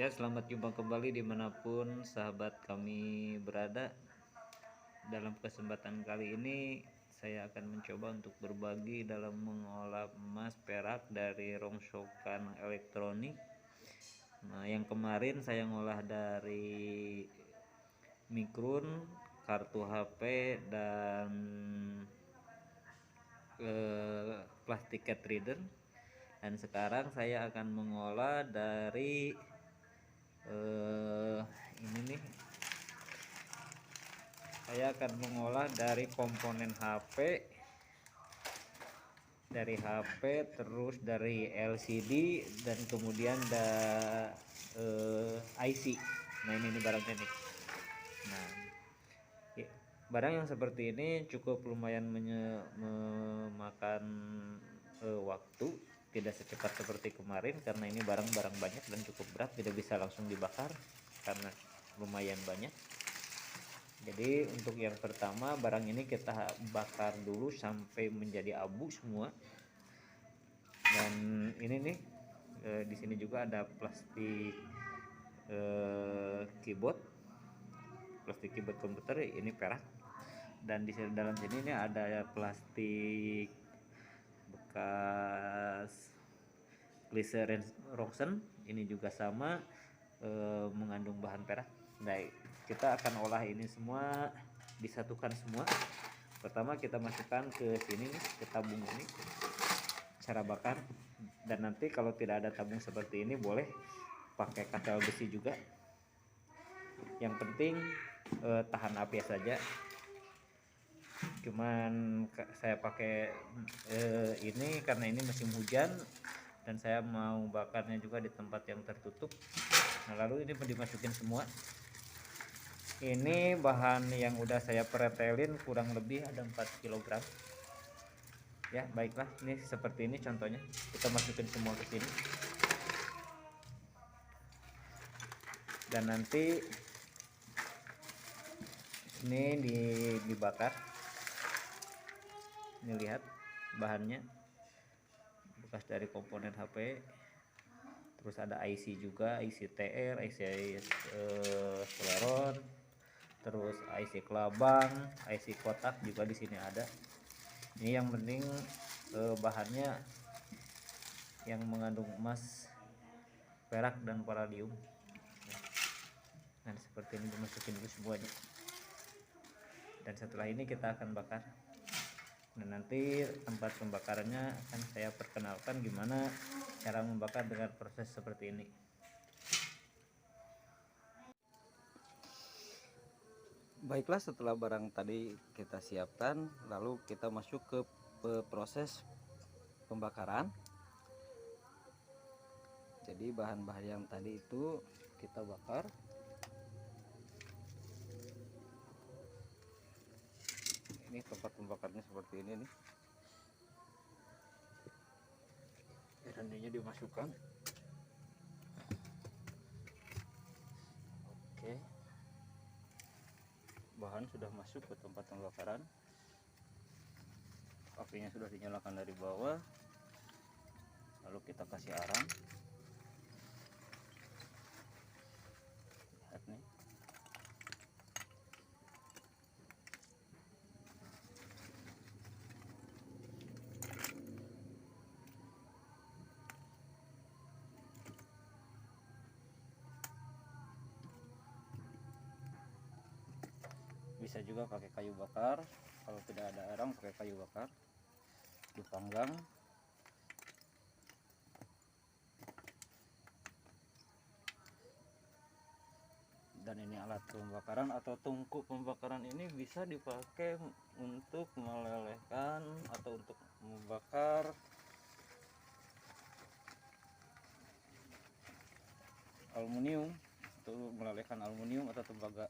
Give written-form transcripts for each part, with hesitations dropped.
Ya, selamat jumpa kembali dimanapun sahabat kami berada. Dalam kesempatan kali ini saya akan mencoba untuk berbagi dalam mengolah emas perak dari rongsokan elektronik. Nah, yang kemarin saya ngolah dari mikrun, kartu HP, dan plastik card reader. Dan sekarang saya akan mengolah dari ini nih, saya akan mengolah dari komponen HP, terus dari LCD, dan kemudian IC. Nah, ini barangnya nih. Nah, barang yang seperti ini cukup lumayan memakan waktu, tidak secepat seperti kemarin karena ini barang-barang banyak dan cukup berat, tidak bisa langsung dibakar karena lumayan banyak. Jadi untuk yang pertama, barang ini kita bakar dulu sampai menjadi abu semua. Dan ini nih, di sini juga ada plastik keyboard komputer, ini perak. Dan di dalam sini ini ada plastik bekas glycerin rosin, ini juga sama, mengandung bahan perak. Nah, kita akan olah ini semua, disatukan semua. Pertama kita masukkan ke sini nih, ke tabung ini, cara bakar. Dan nanti kalau tidak ada tabung seperti ini boleh pakai katel besi juga, yang penting tahan api saja. Cuman saya pakai ini karena ini musim hujan dan saya mau bakarnya juga di tempat yang tertutup. Nah, lalu ini dimasukin semua. Ini bahan yang udah saya pretelin kurang lebih ada 4 kg. Ya, baiklah, ini seperti ini contohnya. Kita masukin semua ke sini. Dan nanti ini dibakar. Ini lihat bahannya, bekas dari komponen HP. Terus ada IC juga, IC TR, IC Celeron, terus IC kelabang, IC kotak juga di sini ada. Ini yang penting bahannya yang mengandung emas, perak, dan palladium. Nah, seperti ini dimasukin dulu semuanya. Dan setelah ini kita akan bakar. Nah, nanti tempat pembakarannya akan saya perkenalkan gimana cara membakar dengan proses seperti ini. Baiklah, setelah barang tadi kita siapkan, lalu kita masuk ke proses pembakaran. Jadi bahan-bahan yang tadi itu kita bakar. Ini tempat pembakarnya seperti ini nih. Randinya dimasukkan. Oke, bahan sudah masuk ke tempat pembakaran. Apinya sudah dinyalakan dari bawah. Lalu kita kasih arang. Lihat nih. Bisa juga pakai kayu bakar. Kalau tidak ada arang, pakai kayu bakar, dipanggang. Dan ini alat pembakaran atau tungku pembakaran, ini bisa dipakai untuk melelehkan atau untuk membakar aluminium, untuk melelehkan aluminium atau tembaga.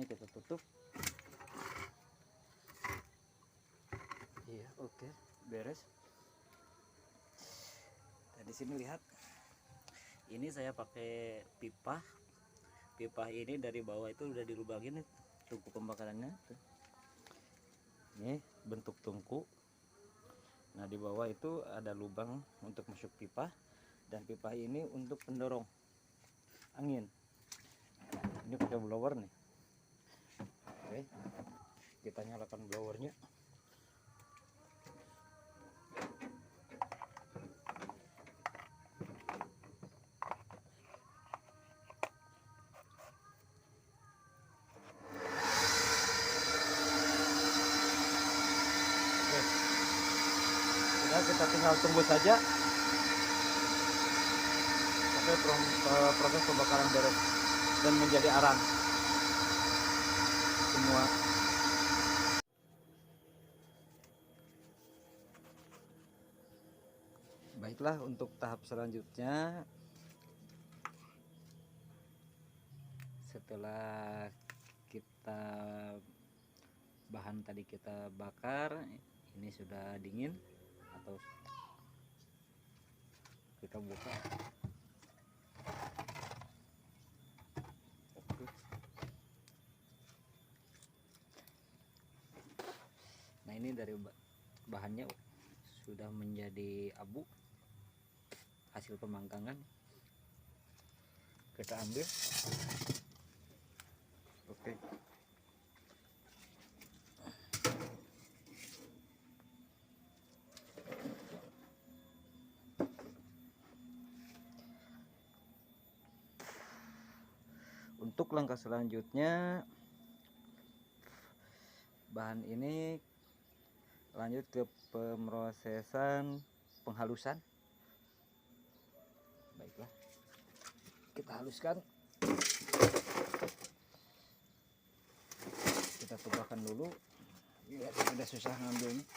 kita tutup. Iya, oke, beres. Nah, di sini lihat, ini saya pakai pipa. Pipa ini dari bawah itu udah dilubangin nih, tungku pembakarannya tuh. Ini bentuk tungku. Nah, di bawah itu ada lubang untuk masuk pipa, dan pipa ini untuk pendorong angin. Ini pakai blower nih. Oke, kita nyalakan blowernya. Ya, kita tinggal tunggu saja sampai proses pembakaran beres dan menjadi arang semua. Baiklah, untuk tahap selanjutnya, setelah kita bahan tadi kita bakar, ini sudah dingin atau kita buka. Oke. Nah, ini dari bahannya sudah menjadi abu hasil pemanggangan. Kita ambil. Oke. Untuk langkah selanjutnya, bahan ini lanjut ke pemrosesan penghalusan. Baiklah, kita haluskan. Kita tubrahkan dulu. Lihat, udah susah ngambilnya.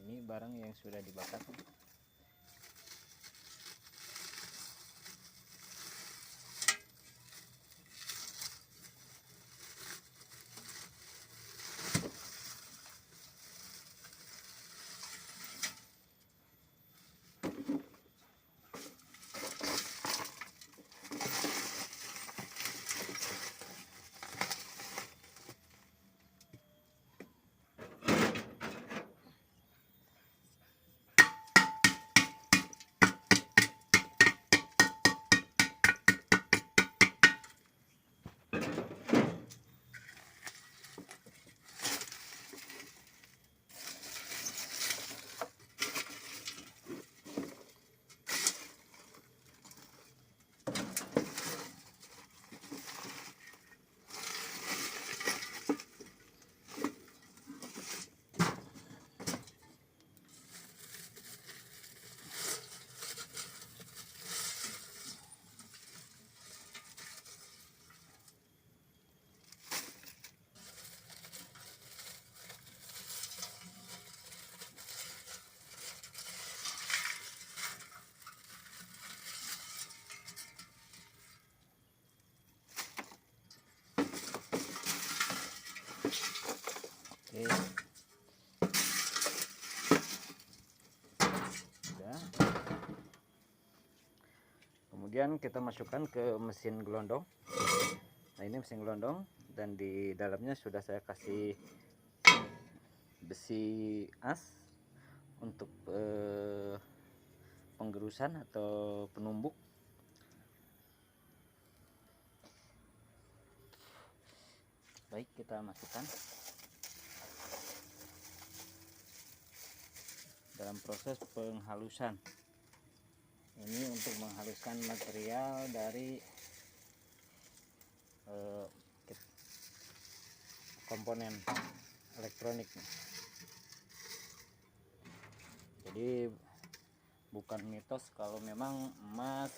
Ini barang yang sudah dibakar. Oke. Sudah. Kemudian kita masukkan ke mesin gelondong. Nah, ini mesin gelondong, dan di dalamnya sudah saya kasih besi as untuk penggerusan atau penumbuk. Baik, kita masukkan dalam proses penghalusan. Ini untuk menghaluskan material dari komponen elektronik. Jadi bukan mitos kalau memang emas,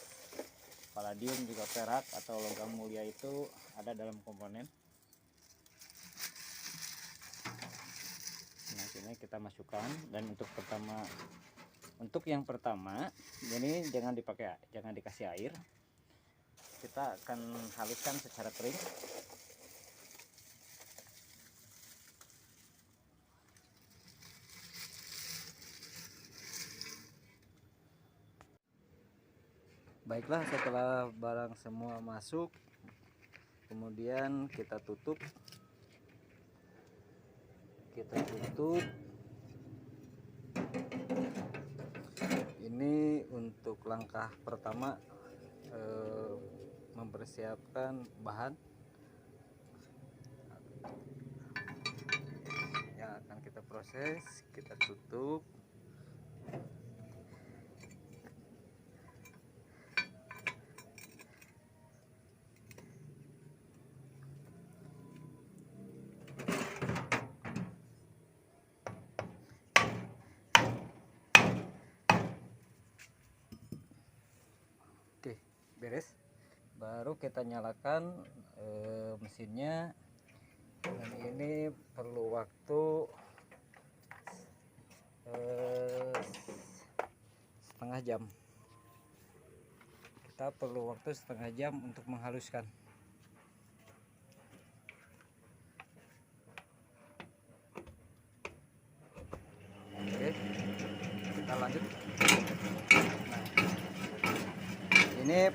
palladium juga perak atau logam mulia itu ada dalam komponen. Nah, ini kita masukkan, dan untuk yang pertama ini jangan dikasih air. Kita akan haluskan secara kering. Baiklah, setelah barang semua masuk, kemudian kita tutup. Ini untuk langkah pertama, mempersiapkan bahan yang akan kita proses. Kita tutup. Oke, beres. Baru kita nyalakan mesinnya, dan ini perlu waktu setengah jam. Kita perlu waktu setengah jam untuk menghaluskan. Oke, kita lanjut. Nah, ini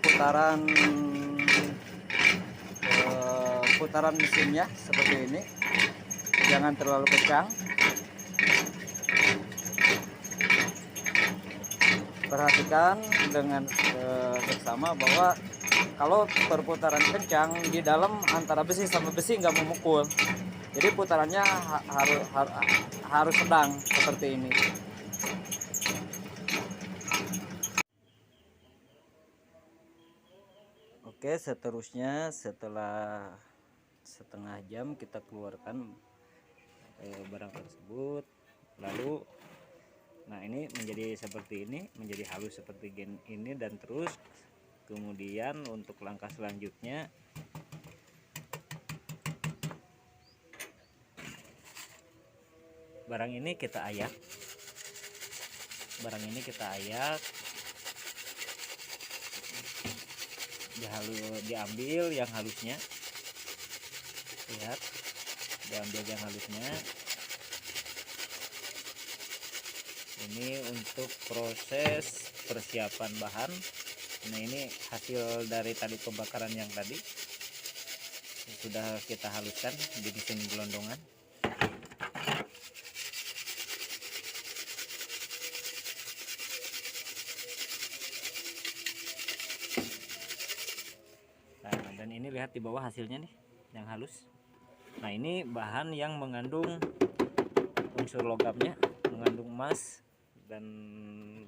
putaran mesinnya seperti ini, jangan terlalu kencang. Perhatikan dengan seksama bahwa kalau perputaran kencang, di dalam antara besi sama besi nggak memukul. Jadi putarannya harus sedang seperti ini. Oke, seterusnya setelah setengah jam kita keluarkan barang tersebut. Lalu nah, ini menjadi seperti ini, menjadi halus seperti ini, dan terus kemudian untuk langkah selanjutnya barang ini kita ayak. Diambil yang halusnya. Lihat, diambil yang halusnya. Ini untuk proses persiapan bahan. Nah, ini hasil dari tadi pembakaran yang tadi sudah kita haluskan di mesin gelondongan. Nah, dan ini lihat di bawah hasilnya nih, yang halus. Nah, ini bahan yang mengandung unsur logamnya, mengandung emas dan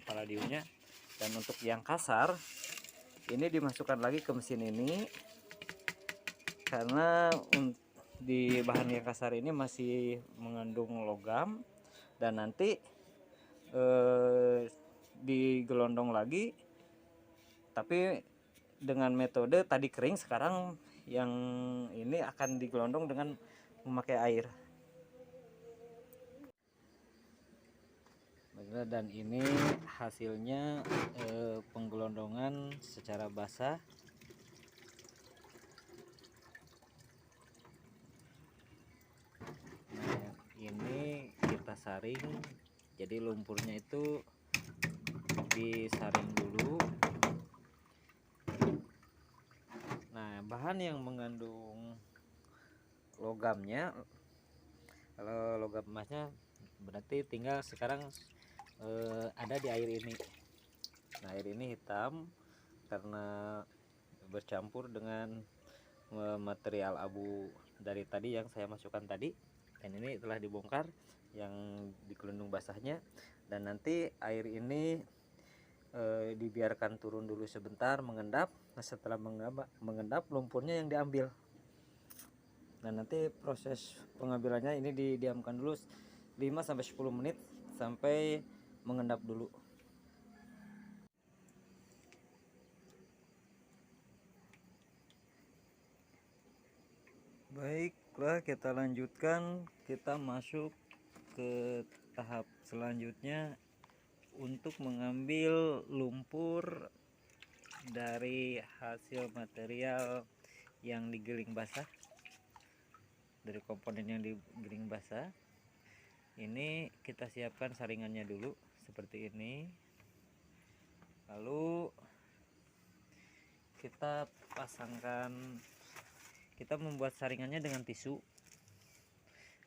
palladiumnya. Dan untuk yang kasar, ini dimasukkan lagi ke mesin ini, karena di bahan yang kasar ini masih mengandung logam, dan nanti digelondong lagi, tapi dengan metode tadi kering, sekarang yang ini akan digelondong dengan memakai air. Dan ini hasilnya penggelondongan secara basah. Nah, ini kita saring, jadi lumpurnya itu disaring dulu. Nah, bahan yang mengandung logamnya, kalau logam emasnya berarti tinggal sekarang ada di air ini. Nah, air ini hitam karena bercampur dengan material abu dari tadi yang saya masukkan tadi. Dan ini telah dibongkar yang digelundung basahnya, dan nanti air ini dibiarkan turun dulu sebentar, mengendap. Nah, setelah mengendap, lumpurnya yang diambil. Nah, nanti proses pengambilannya ini didiamkan dulu 5-10 menit sampai mengendap dulu. Baiklah, kita lanjutkan, kita masuk ke tahap selanjutnya untuk mengambil lumpur dari hasil material yang digiling basah, dari komponen yang digiling basah. Ini kita siapkan saringannya dulu seperti ini, lalu kita pasangkan, kita membuat saringannya dengan tisu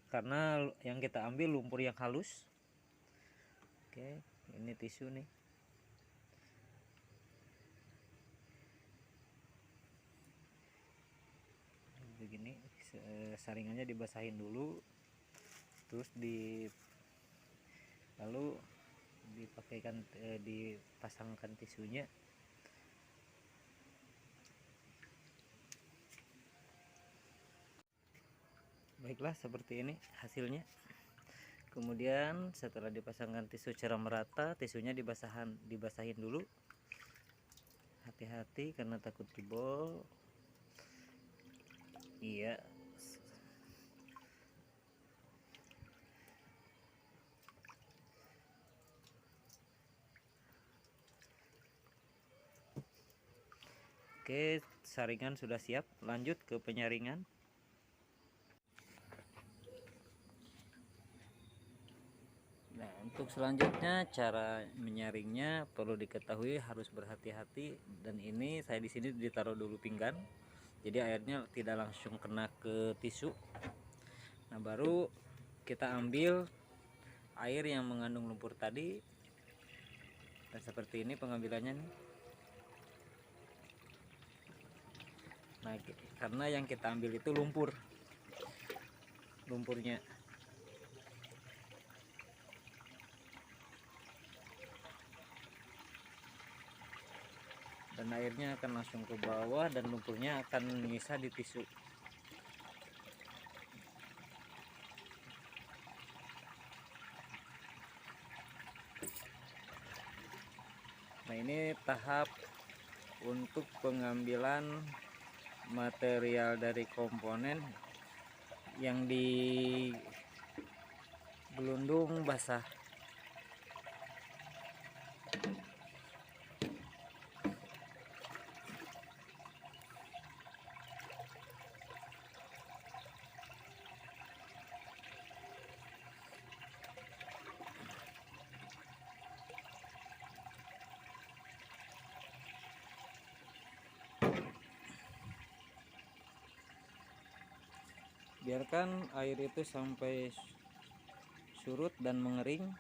karena yang kita ambil lumpur yang halus. Oke, ini tisu nih. Begini, saringannya dibasahin dulu, terus lalu dipasangkan tisunya. Baiklah, seperti ini hasilnya. Kemudian setelah dipasangkan tisu secara merata, tisunya dibasahin dulu. Hati-hati karena takut jebol. Iya. Oke, saringan sudah siap. Lanjut ke penyaringan. Nah, untuk selanjutnya cara menyaringnya perlu diketahui, harus berhati-hati. Dan ini saya di sini ditaruh dulu pinggan, jadi airnya tidak langsung kena ke tisu. Nah, baru kita ambil air yang mengandung lumpur tadi. Dan seperti ini pengambilannya nih. Nah, karena yang kita ambil itu lumpurnya. Dan airnya akan langsung ke bawah dan lumpurnya akan menyisa di tisu. Nah, ini tahap untuk pengambilan material dari komponen yang digelundung basah. Biarkan air itu sampai surut dan mengering.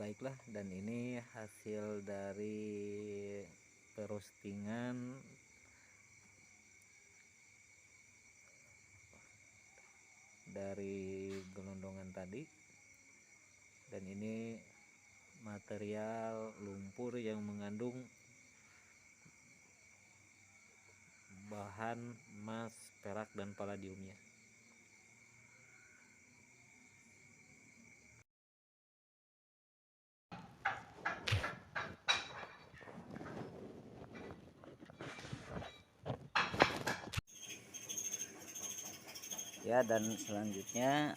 Baiklah, dan ini hasil dari roastingan dari gelondongan tadi. Dan ini material lumpur yang mengandung bahan emas, perak, dan palladiumnya. Ya, dan selanjutnya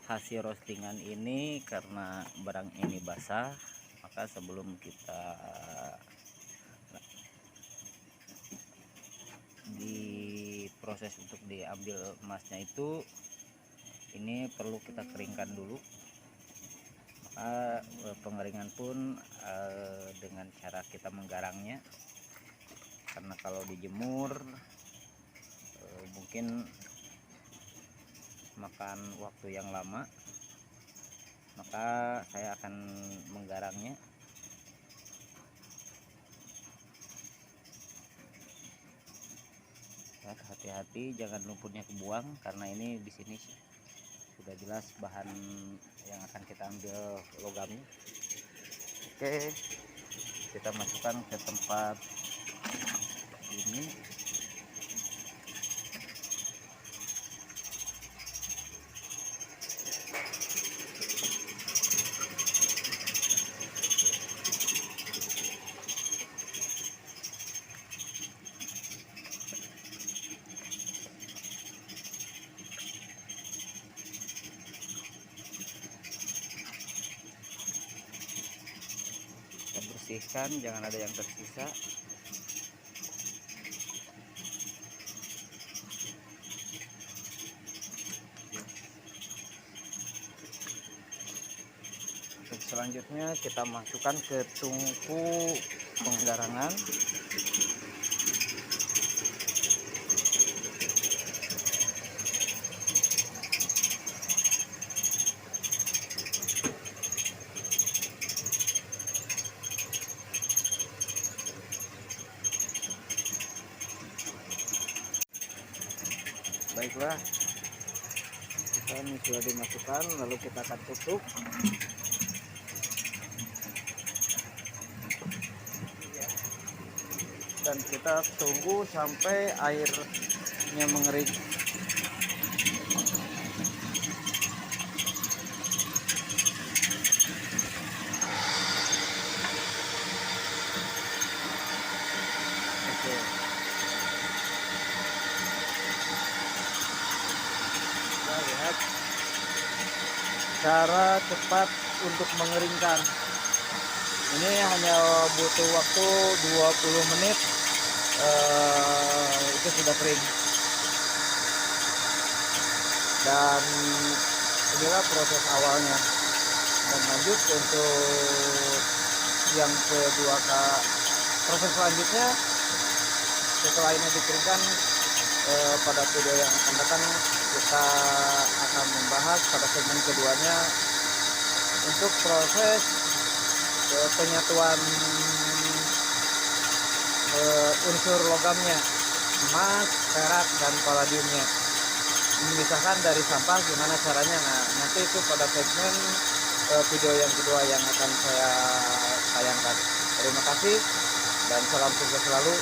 hasil roastingan ini, karena barang ini basah, maka sebelum kita diproses untuk diambil emasnya itu, ini perlu kita keringkan dulu. Maka pengeringan pun dengan cara kita menggarangnya, karena kalau dijemur mungkin makan waktu yang lama, maka saya akan menggarangnya. Ya, hati-hati jangan lumpurnya kebuang, karena ini di sini sudah jelas bahan yang akan kita ambil logamnya. Oke, kita masukkan ke tempat ini. kita bersihkan, jangan ada yang tersisa. Untuk selanjutnya kita masukkan ke tungku penggarangan. Baiklah, ini sudah dimasukkan, lalu kita akan tutup. Dan kita tunggu sampai airnya mengering. Oke. Kita lihat cara cepat untuk mengeringkan. Ini hanya butuh waktu 20 menit, itu sudah kering. Dan inilah proses awalnya. Dan lanjut untuk yang kedua, proses selanjutnya setelah ini dikeringkan, pada video yang akan datang kita akan membahas pada segmen keduanya untuk proses penyatuan unsur logamnya, emas, perak, dan palladiumnya, memisahkan dari sampah gimana caranya. Nah, nanti itu pada segmen video yang kedua yang akan saya tayangkan. Terima kasih dan salam sukses selalu.